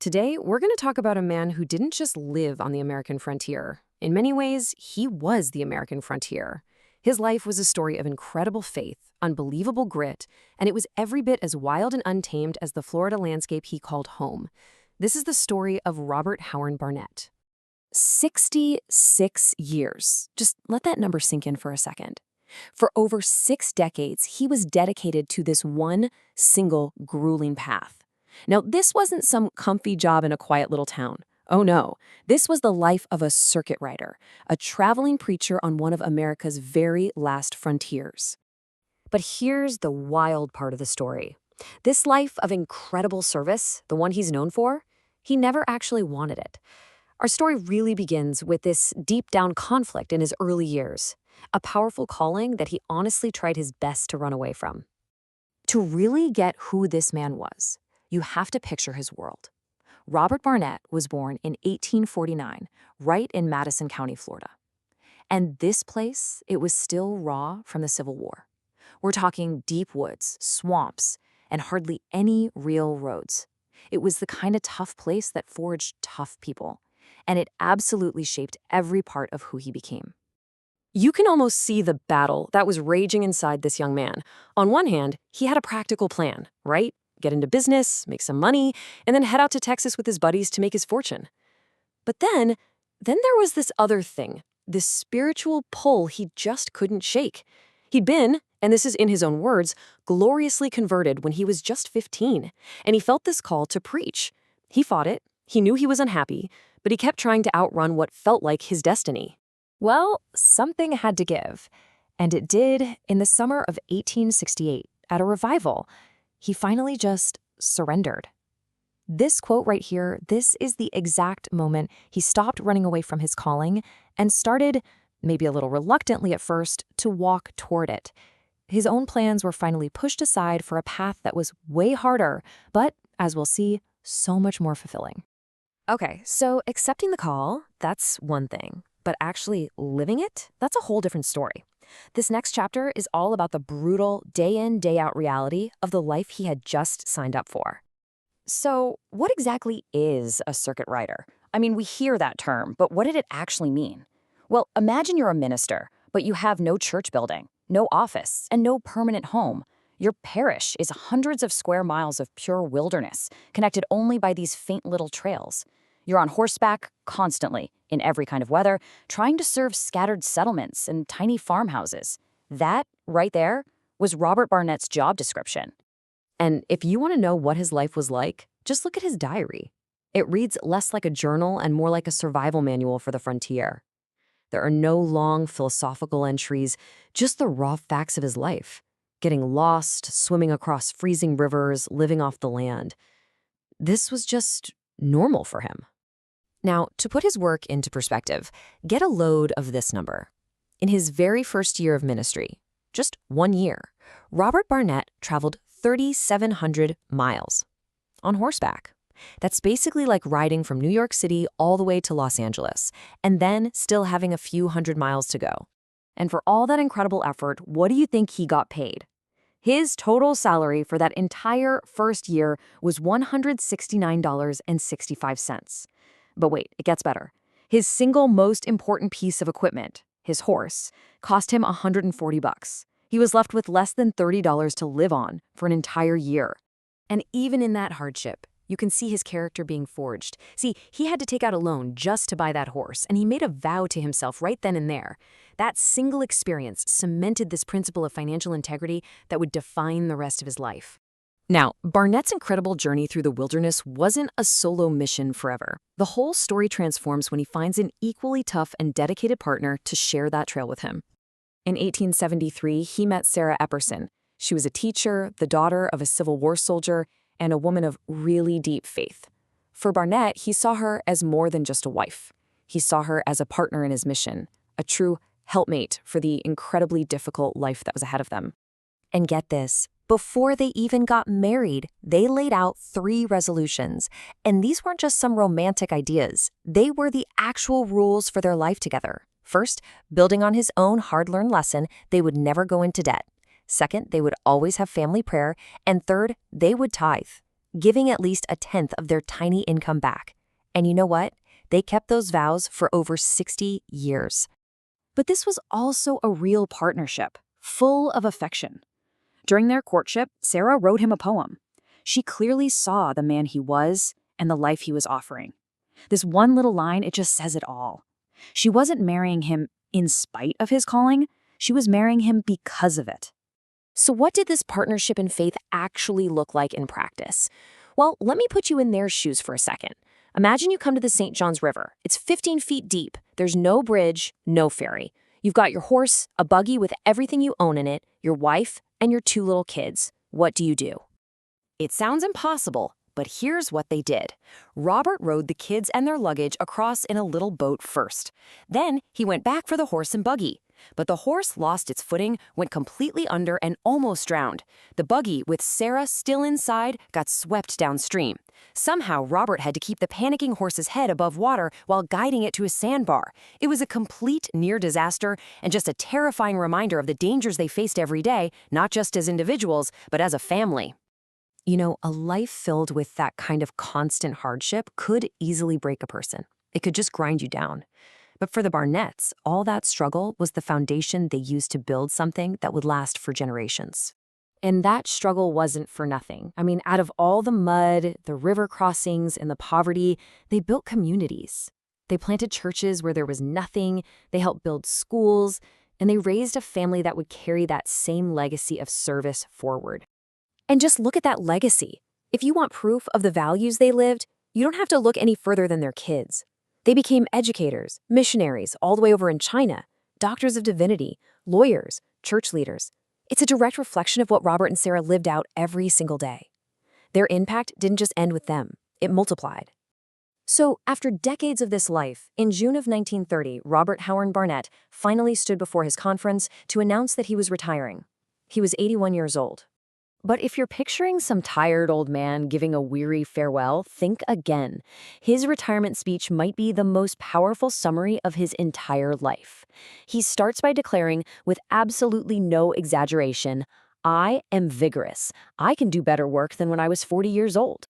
Today, we're going to talk about a man who didn't just live on the American frontier. In many ways, he was the American frontier. His life was a story of incredible faith, unbelievable grit, and it was every bit as wild and untamed as the Florida landscape he called home. This is the story of Robert Howren Barnett. 66 years. Just let that number sink in for a second. For over 6 decades, he was dedicated to this one single grueling path. Now, this wasn't some comfy job in a quiet little town. Oh no, this was the life of a circuit rider, a traveling preacher on one of America's very last frontiers. But here's the wild part of the story. This life of incredible service, the one he's known for, he never actually wanted it. Our story really begins with this deep-down conflict in his early years, a powerful calling that he honestly tried his best to run away from. To really get who this man was, you have to picture his world. Robert Barnett was born in 1849, right in Madison County, Florida. And this place, it was still raw from the Civil War. We're talking deep woods, swamps, and hardly any real roads. It was the kind of tough place that forged tough people, and it absolutely shaped every part of who he became. You can almost see the battle that was raging inside this young man. On one hand, he had a practical plan, right? Get into business, make some money, and then head out to Texas with his buddies to make his fortune. But then there was this other thing, this spiritual pull he just couldn't shake. He'd been, and this is in his own words, gloriously converted when he was just 15, and he felt this call to preach. He fought it, he knew he was unhappy, but he kept trying to outrun what felt like his destiny. Well, something had to give, and it did in the summer of 1868 at a revival. He finally just surrendered. This quote right here, this is the exact moment he stopped running away from his calling and started, maybe a little reluctantly at first, to walk toward it. His own plans were finally pushed aside for a path that was way harder, but, as we'll see, so much more fulfilling. Okay, so accepting the call, that's one thing, but actually living it, that's a whole different story. This next chapter is all about the brutal day-in, day-out reality of the life he had just signed up for. So, what exactly is a circuit rider? I mean, we hear that term, but what did it actually mean? Well, imagine you're a minister, but you have no church building, no office, and no permanent home. Your parish is hundreds of square miles of pure wilderness, connected only by these faint little trails. You're on horseback constantly, in every kind of weather, trying to serve scattered settlements and tiny farmhouses. That, right there, was Robert Barnett's job description. And if you want to know what his life was like, just look at his diary. It reads less like a journal and more like a survival manual for the frontier. There are no long philosophical entries, just the raw facts of his life. Getting lost, swimming across freezing rivers, living off the land. This was just normal for him. Now, to put his work into perspective, get a load of this number. In his very first year of ministry, just 1 year, Robert Barnett traveled 3,700 miles on horseback. That's basically like riding from New York City all the way to Los Angeles, and then still having a few hundred miles to go. And for all that incredible effort, what do you think he got paid? His total salary for that entire first year was $169.65. But wait, it gets better. His single most important piece of equipment, his horse, cost him $140. He was left with less than $30 to live on for an entire year. And even in that hardship, you can see his character being forged. See, he had to take out a loan just to buy that horse, and he made a vow to himself right then and there. That single experience cemented this principle of financial integrity that would define the rest of his life. Now, Barnett's incredible journey through the wilderness wasn't a solo mission forever. The whole story transforms when he finds an equally tough and dedicated partner to share that trail with him. In 1873, he met Sarah Epperson. She was a teacher, the daughter of a Civil War soldier, and a woman of really deep faith. For Barnett, he saw her as more than just a wife. He saw her as a partner in his mission, a true helpmate for the incredibly difficult life that was ahead of them. And get this, before they even got married, they laid out 3 resolutions. And these weren't just some romantic ideas. They were the actual rules for their life together. First, building on his own hard-learned lesson, they would never go into debt. Second, they would always have family prayer. And third, they would tithe. giving at least a tenth of their tiny income back. And you know what? They kept those vows for over 60 years. But this was also a real partnership, full of affection. During their courtship, Sarah wrote him a poem. She clearly saw the man he was and the life he was offering. This one little line, it just says it all. She wasn't marrying him in spite of his calling, she was marrying him because of it. So what did this partnership in faith actually look like in practice? Well, let me put you in their shoes for a second. Imagine you come to the St. Johns River. It's 15 feet deep. There's no bridge, no ferry. You've got your horse, a buggy with everything you own in it, your wife, and your 2 little kids. What do you do? It sounds impossible, but here's what they did. Robert rowed the kids and their luggage across in a little boat first. Then he went back for the horse and buggy. But the horse lost its footing, went completely under, and almost drowned. The buggy, with Sarah still inside, got swept downstream. Somehow, Robert had to keep the panicking horse's head above water while guiding it to a sandbar. It was a complete near disaster and just a terrifying reminder of the dangers they faced every day, not just as individuals, but as a family. You know, a life filled with that kind of constant hardship could easily break a person. It could just grind you down. But for the Barnetts, all that struggle was the foundation they used to build something that would last for generations. And that struggle wasn't for nothing. I mean, out of all the mud, the river crossings, and the poverty, they built communities. They planted churches where there was nothing, they helped build schools, and they raised a family that would carry that same legacy of service forward. And just look at that legacy. If you want proof of the values they lived, you don't have to look any further than their kids. They became educators, missionaries all the way over in China, doctors of divinity, lawyers, church leaders. It's a direct reflection of what Robert and Sarah lived out every single day. Their impact didn't just end with them, it multiplied. So, after decades of this life, in June of 1930, Robert Howren Barnett finally stood before his conference to announce that he was retiring. He was 81 years old. But if you're picturing some tired old man giving a weary farewell, think again. His retirement speech might be the most powerful summary of his entire life. He starts by declaring, with absolutely no exaggeration, "I am vigorous. I can do better work than when I was 40 years old."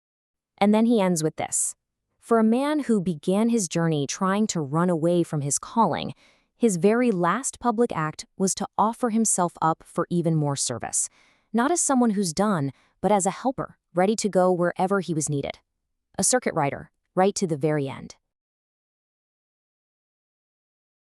And then he ends with this. For a man who began his journey trying to run away from his calling, his very last public act was to offer himself up for even more service. Not as someone who's done, but as a helper, ready to go wherever he was needed. A circuit rider, right to the very end.